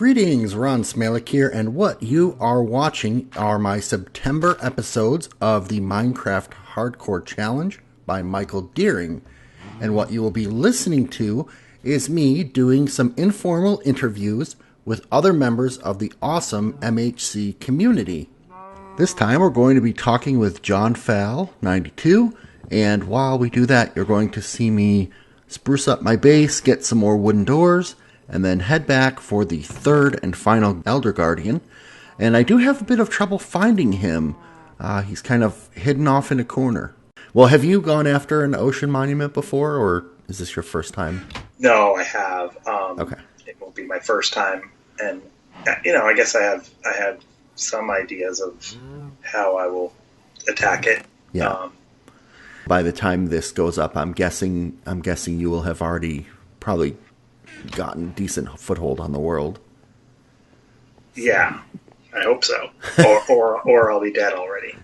Greetings, Ron Smalek here, and what you are watching are my September episodes of the Minecraft Hardcore Challenge by Michael Deering. And what you will be listening to is me doing some informal interviews with other members of the awesome MHC community. This time we're going to be talking with johnfal92, and while we do that, you're going to see me spruce up my base, get some more wooden doors, and then head back for the third and final Elder Guardian. And I do have a bit of trouble finding him. He's kind of hidden off in a corner. Well, have you gone after an ocean monument before, or is this your first time? No, I have. Okay. It won't be my first time. And, I guess I have some ideas of how I will attack it. Yeah. By the time this goes up, I'm guessing you will have already probably gotten decent foothold on the world. Yeah, I hope so. Or I'll be dead already.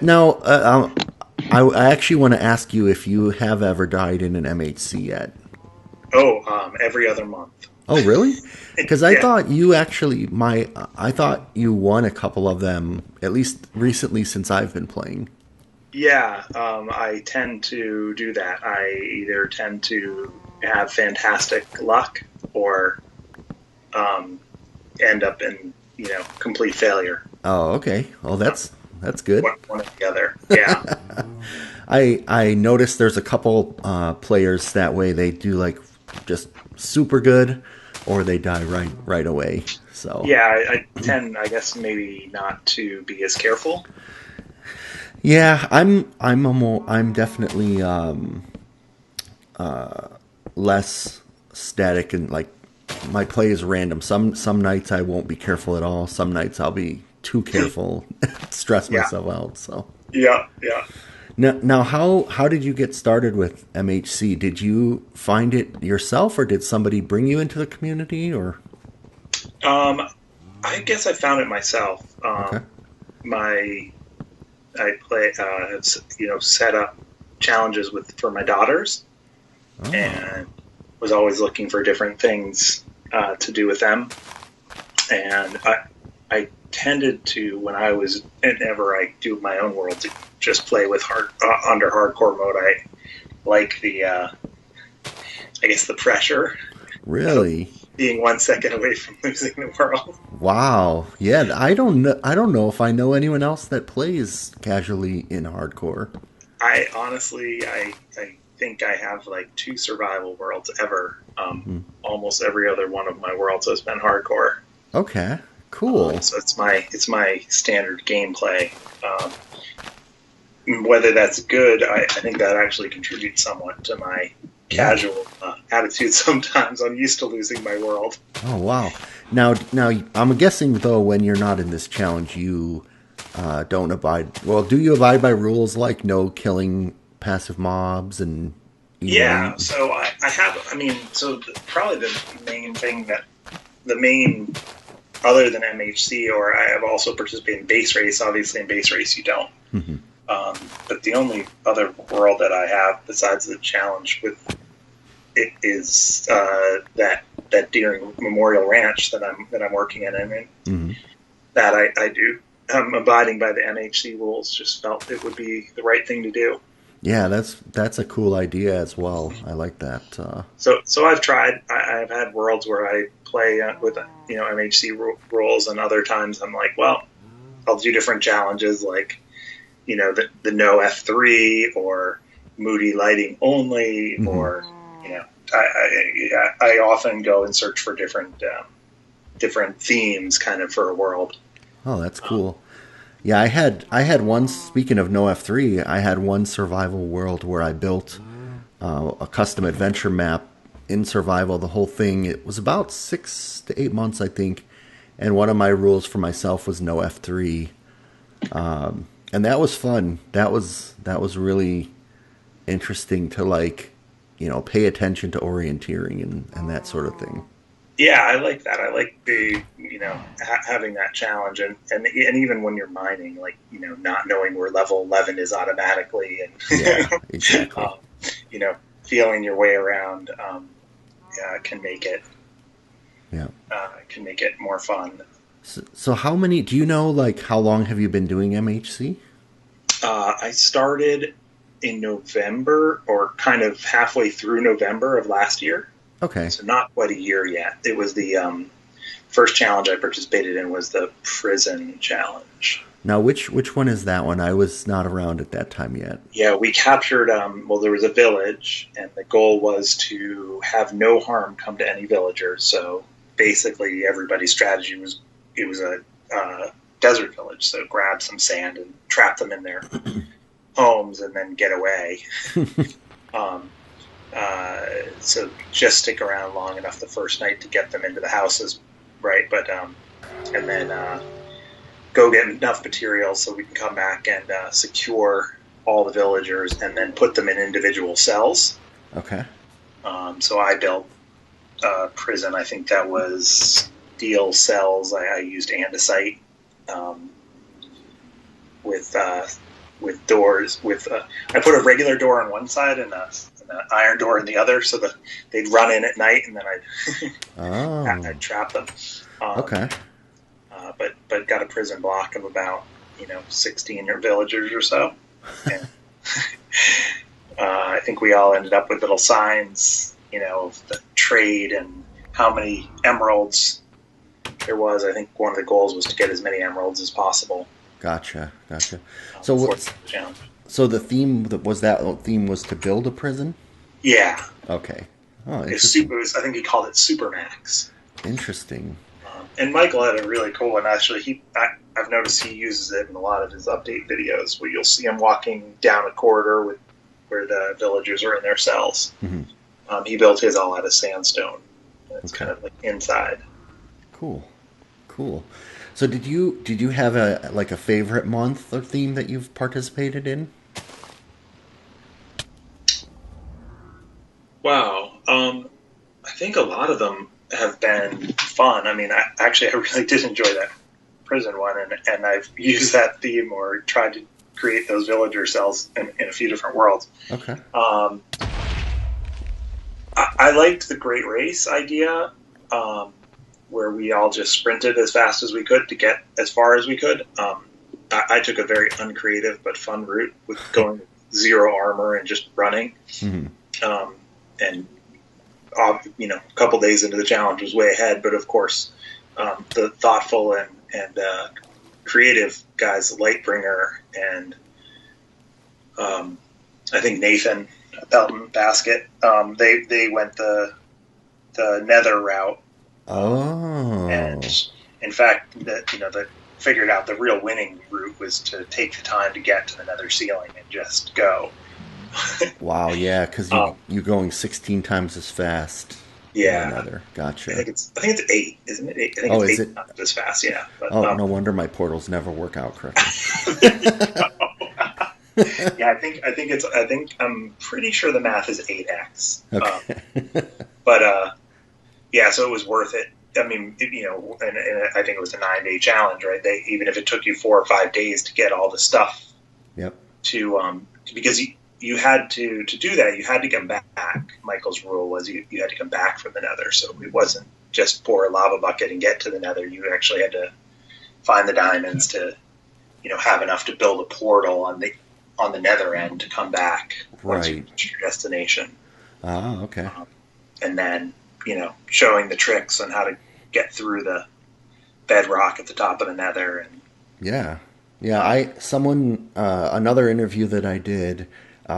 Now, I actually want to ask you if you have ever died in an MHC yet. Every other month. Oh, really? Because I Yeah. thought you actually I thought you won a couple of them, at least recently since I've been playing. Yeah, I tend to do that. I either tend to have fantastic luck or end up in, complete failure. Oh, okay. Well, that's good. One or the other. Yeah. I noticed there's a couple players that way. They do like just super good, or they die right away. So Yeah, I tend, I guess, maybe not to be as careful. yeah, I'm definitely less static, and like my play is random. Some nights I won't be careful at all. Some nights I'll be too careful, stress myself out. So Yeah. now how did you get started with MHC? Did you find it yourself, or did somebody bring you into the community? Or I guess I found it myself. Okay. I play, set up challenges for my daughters, and was always looking for different things to do with them. And I tended to, whenever I do my own world, to just play with under hardcore mode. I like the pressure. Really? Being 1 second away from losing the world. Wow. Yeah, I don't know if I know anyone else that plays casually in hardcore. I honestly think I have like 2 survival worlds ever. Almost every other one of my worlds has been hardcore. Okay, cool. So it's my standard gameplay. Whether that's good, I think that actually contributes somewhat to my casual attitude. Sometimes I'm used to losing my world. Oh, wow. Now I'm guessing, though, when you're not in this challenge, you don't abide... Well, do you abide by rules like no killing passive mobs and... Yeah, so I have... probably the main thing other than MHC, or I have also participated in base race. Obviously, in base race, you don't. Mm-hmm. But the only other world that I have besides the challenge with it is that Deering Memorial Ranch that I'm working in, and Mm-hmm. that I do. Abiding by the MHC rules, just felt it would be the right thing to do. Yeah, that's a cool idea as well. I like that. So I've tried. I've had worlds where I play with MHC rules, and other times I'm like, well, I'll do different challenges like the no F3 or moody lighting only, Mm-hmm. or I often go and search for different themes kind of for a world. Oh, that's cool. Yeah, I had one, speaking of no F3, I had one survival world where I built a custom adventure map in survival, the whole thing. It was about 6 to 8 months, I think, and one of my rules for myself was no F3. And that was fun. That was really interesting to pay attention to orienteering and that sort of thing. Yeah, I like that. I like the having that challenge, and even when you're mining, not knowing where level 11 is automatically, and yeah, exactly. feeling your way around can make it Yeah. can make it more fun. So how many, do you know, like, how long have you been doing MHC? I started in November, or kind of halfway through November of last year. Okay. So not quite a year yet. It was the first challenge I participated in was the prison challenge. Now, which one is that one? I was not around at that time yet. Yeah, we captured. Well, there was a village, and the goal was to have no harm come to any villagers. So basically, everybody's strategy was it was a desert village. So grab some sand and trap them in their homes, and then get away. um, so just stick around long enough the first night to get them into the houses, right? But and then go get enough materials so we can come back and secure all the villagers and then put them in individual cells. Okay. So I built a prison. I think that was steel cells. I used andesite with doors. I put a regular door on one side and an iron door in the other, so that they'd run in at night, and then I'd trap them. Okay. But got a prison block of about 16 villagers or so. And, I think we all ended up with little signs, of the trade and how many emeralds there was. I think one of the goals was to get as many emeralds as possible. Gotcha. So So the theme was to build a prison? Yeah. Okay. Oh, interesting. I think he called it Supermax. Interesting. And Michael had a really cool one. Actually, I've noticed he uses it in a lot of his update videos, where you'll see him walking down a corridor where the villagers are in their cells. Mm-hmm. He built his all out of sandstone. It's kind of like inside. Cool. So did you have a favorite month or theme that you've participated in? Wow. I think a lot of them have been fun. I mean, I really did enjoy that prison one, and I've used that theme or tried to create those villager cells in a few different worlds. Okay. I liked the Great Race idea, where we all just sprinted as fast as we could to get as far as we could. I took a very uncreative but fun route with going zero armor and just running. Mm-hmm. And a couple days into the challenge was way ahead, but of course, the thoughtful and creative guys, Lightbringer and I think Nathan Belton Basket, they went the Nether route. Oh. And in fact, they figured out the real winning route was to take the time to get to the Nether ceiling and just go. Wow, yeah, because you're going 16 times as fast. Yeah. Nether. Gotcha. I think it's 8, isn't it? I think it's 8 times as fast. Yeah. But, no wonder my portals never work out correctly. Yeah, I think I'm pretty sure the math is 8x. Okay. But yeah, so it was worth it. I mean, and I think it was a 9-day challenge, right? Even if it took you 4 or 5 days to get all the stuff. Yep. Because you had to do that. You had to come back. Michael's rule was you had to come back from the Nether, so it wasn't just pour a lava bucket and get to the Nether. You actually had to find the diamonds to, have enough to build a portal on the Nether end to come back once you reach your destination. Oh, okay. And then, showing the tricks on how to get through the bedrock at the top of the Nether. And yeah. Another interview that I did,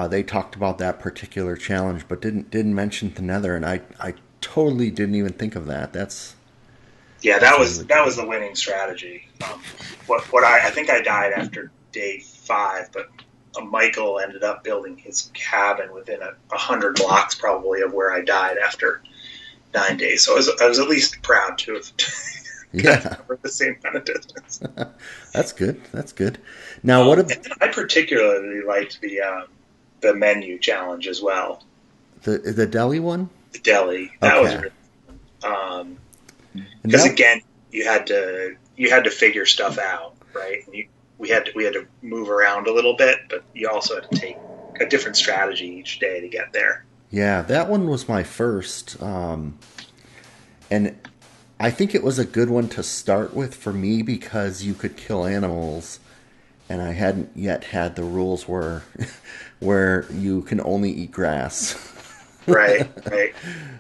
they talked about that particular challenge, but didn't mention the Nether, and I totally didn't even think of that. That was the winning strategy. I think I died after day 5, but Michael ended up building his cabin within 100 blocks probably of where I died after 9 days. So I was at least proud to have covered the same kind of distance. That's good. Now, I particularly liked the menu challenge as well. The deli one? The deli. That was really because again, you had to figure stuff out, right? And we had to move around a little bit, but you also had to take a different strategy each day to get there. Yeah, that one was my first, and I think it was a good one to start with for me because you could kill animals, and I hadn't yet had the rules where you can only eat grass. Right, right.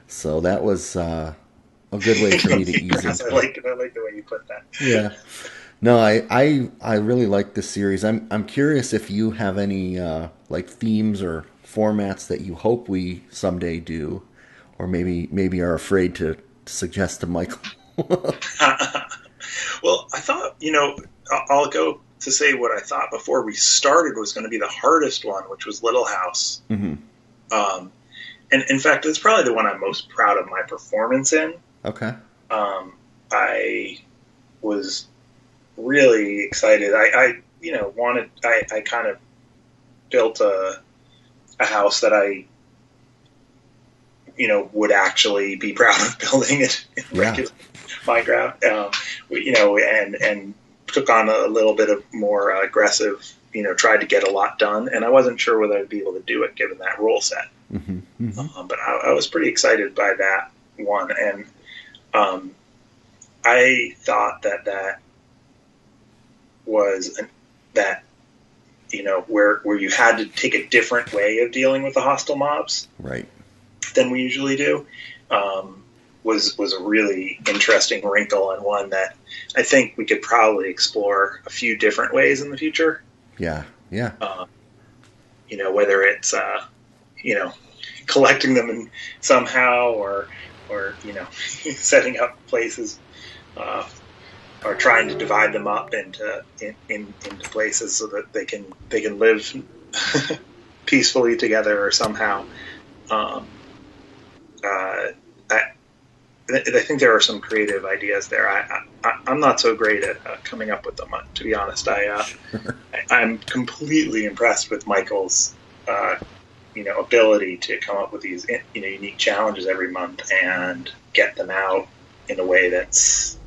So that was a good way for me to ease Grass, into I it. like it. I like the way you put that. Yeah. No, I really like this series. I'm curious if you have any like themes or formats that you hope we someday do, or maybe are afraid to suggest to Michael. Well, I thought, I'll go to say what I thought before we started was going to be the hardest one, which was Little House. Hmm. Um, and in fact, it's probably the one I'm most proud of my performance in. Okay. I was really excited. I kind of built a house that I, would actually be proud of building it in Yeah. regular Minecraft. And took on a little bit of more aggressive, tried to get a lot done, and I wasn't sure whether I'd be able to do it given that rule set. Hmm. Hmm. But I was pretty excited by that one, and I thought that was that where you had to take a different way of dealing with the hostile mobs Right. than we usually do was a really interesting wrinkle, and one that I think we could probably explore a few different ways in the future. Yeah. Yeah. Whether it's collecting them somehow, or setting up places, or trying to divide them up into places so that they can live peacefully together, or somehow. I think there are some creative ideas there. I'm not so great at coming up with them, to be honest. I'm completely impressed with Michael's ability to come up with these unique challenges every month and get them out in a way that's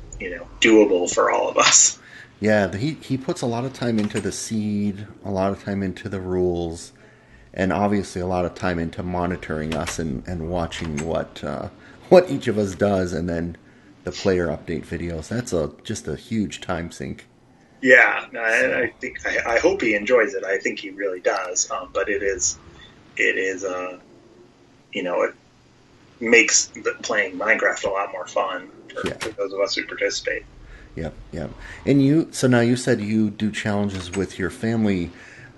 doable for all of us. Yeah. He puts a lot of time into the seed, a lot of time into the rules, and obviously a lot of time into monitoring us and watching what each of us does, and then the player update videos. That's just a huge time sink. Yeah, So, I think I hope he enjoys it. I think he really does. But it makes playing Minecraft a lot more fun yeah. for those of us who participate. Yep. Yep. So now you said you do challenges with your family.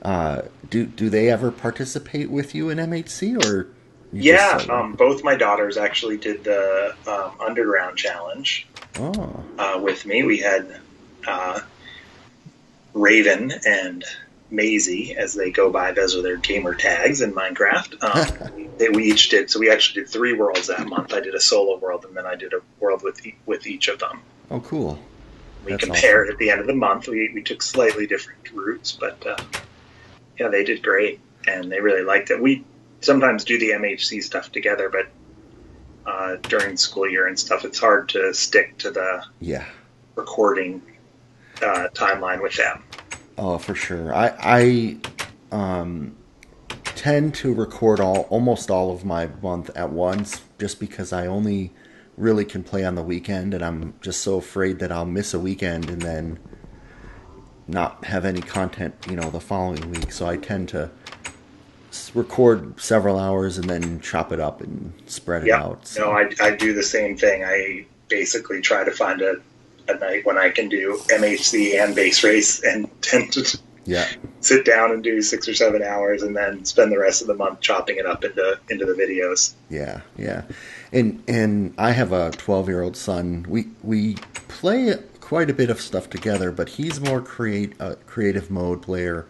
Do they ever participate with you in MHC, or you just Yeah, solo? both my daughters actually did the underground challenge Oh. with me. We had Raven and Maisie, as they go by. Those are their gamer tags in Minecraft. We each did. So we actually did 3 worlds that month. I did a solo world, and then I did a world with each of them. Oh, cool. We That's compared awesome. at the end of the month. We took slightly different routes, but yeah, they did great, and they really liked it. We sometimes do the MHC stuff together, but during the school year and stuff, it's hard to stick to the Yeah. recording timeline with them. Oh, for sure. I tend to record almost all of my month at once, just because I only really can play on the weekend, and I'm just so afraid that I'll miss a weekend and then not have any content, the following week. So I tend to record several hours and then chop it up and spread it Yeah, out. no, So I do the same thing. I basically try to find a night when I can do MHC and base race, and tend to yeah, sit down and do 6 or 7 hours, and then spend the rest of the month chopping it up into the videos. yeah, yeah. And I have a 12-year-old son. We play quite a bit of stuff together, but he's more creative mode player.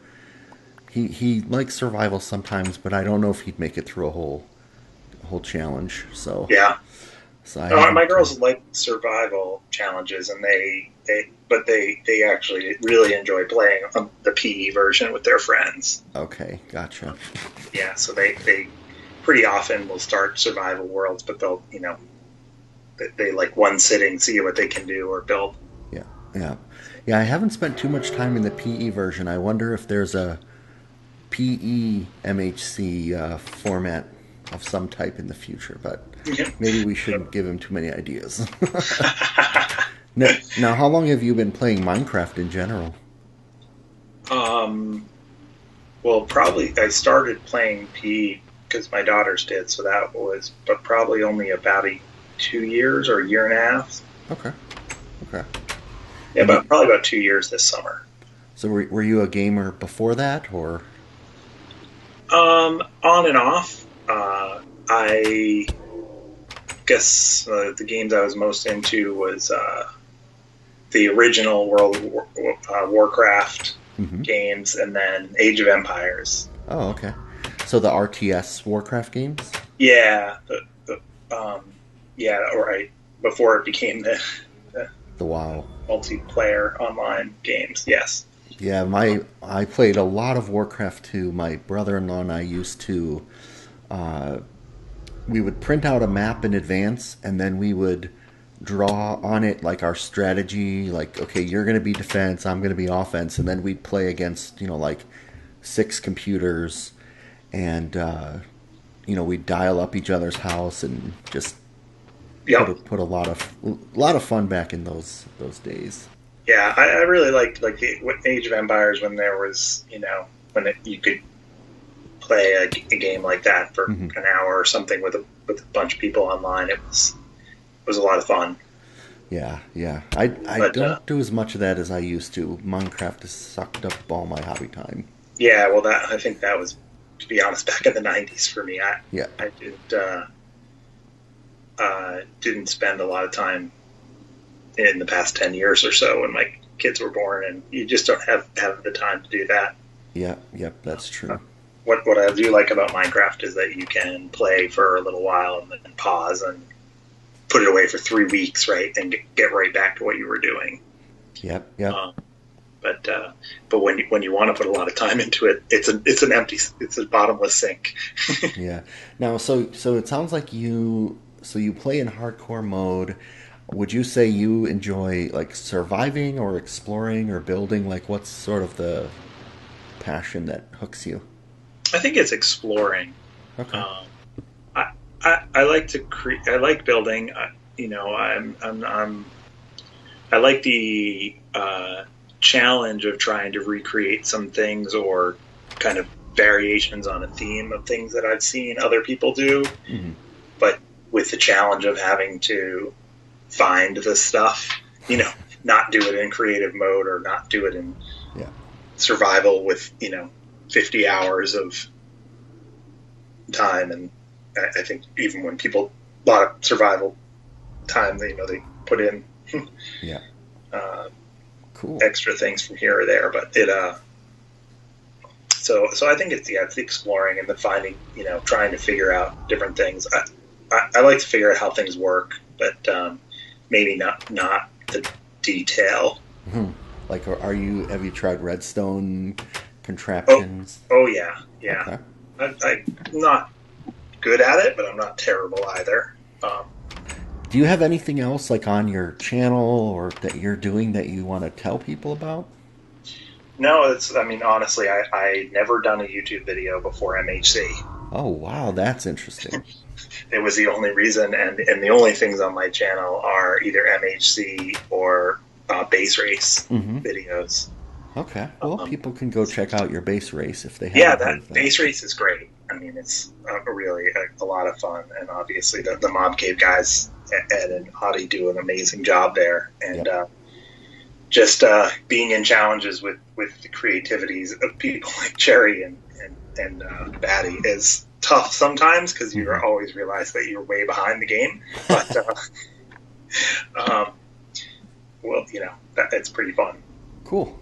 He likes survival sometimes, but I don't know if he'd make it through a whole challenge. So Yeah. so I No, my haven't. girls like survival challenges, and they actually really enjoy playing the PE version with their friends. Okay, gotcha. Yeah, so they pretty often will start survival worlds, but they'll they like one sitting, see what they can do or build. Yeah, yeah, yeah. I haven't spent too much time in the PE version. I wonder if there's a PE MHC format of some type in the future, but Yeah. maybe we shouldn't give him too many ideas. Now, how long have you been playing Minecraft in general? Um, well, probably I started playing P because my daughters did, so that was, but probably only about 2 years or a year and a half. Okay, okay. Yeah, And about probably about 2 years this summer. so were you a gamer before that, or? On and off. I guess the games I was most into was the original Warcraft Hmm. games, and then Age of Empires. Oh, okay. So the RTS Warcraft games? Yeah, yeah, right before it became the The WoW. multiplayer online games. Yes. Yeah, I played a lot of Warcraft 2. My brother-in-law and I used to uh, we would print out a map in advance, and then we would draw on it like our strategy, like, okay, you're going to be defense, I'm going to be offense, and then we'd play against, like 6 computers, and we'd dial up each other's house and just Yep. put a lot of fun back in those days. Yeah, I really liked like the Age of Empires when there was you could play a game like that for Hmm. an hour or something with a bunch of people online. It was a lot of fun. Yeah, yeah. I But don't do as much of that as I used to. Minecraft has sucked up all my hobby time. yeah, well, that I think that was, to be honest, back in the '90s for me. I Yeah. I didn't spend a lot of time in the past 10 years or so when my kids were born, and you just don't have the time to do that. Yeah, yep, that's true. What I do like about Minecraft is that you can play for a little while and then pause and put it away for 3 weeks, right, and get right back to what you were doing. Yep, yep. Um, but when you want to put a lot of time into it, it's a bottomless sink. Yeah. Now, so it sounds like you play in hardcore mode. Would you say you enjoy like surviving or exploring or building? Like, what's sort of the passion that hooks you? I think it's exploring. Okay. Um, I like to create. I like building. I like the challenge of trying to recreate some things or kind of variations on a theme of things that I've seen other people do, Hmm. but with the challenge of having to find the stuff, not do it in creative mode or not do it in Yeah. survival with, 50 hours of time. And I think even when people, a lot of survival time, they put in Yeah. uh, Cool. extra things from here or there, but so I think it's the exploring and the finding, trying to figure out different things. I like to figure out how things work, but maybe not the detail. Hmm. Like, have you tried redstone Oh, contraptions? oh yeah, yeah. Okay. I'm not good at it, but I'm not terrible either. Um, Do you have anything else like on your channel or that you're doing that you want to tell people about? no, I mean, honestly, I never done a YouTube video before MHC. Oh, wow, that's interesting. It was the only reason, and the only things on my channel are either MHC or base race Hmm. videos. Okay. Well, people can go check out your base race if they Yeah, haven't heard of that that. base race is great. I mean, it's really a lot of fun, and obviously the Mob Cave guys, Ed and Audie, do an amazing job there, and Yep. just being in challenges with the creativities of people like Cherry and Batty is tough sometimes because you Hmm. always realize that you're way behind the game, but um, well, it's pretty fun. Cool.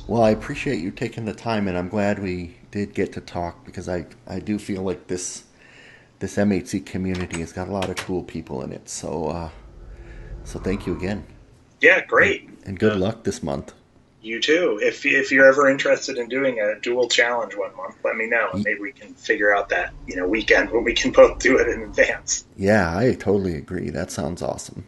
Well, I appreciate you taking the time, and I'm glad we did get to talk because I do feel like this MHC community has got a lot of cool people in it. So thank you again, Yeah, great. and good luck this month. You too. If you're ever interested in doing a dual challenge one month, let me know, and maybe we can figure out that weekend when we can both do it in advance. Yeah, I totally agree. That sounds awesome.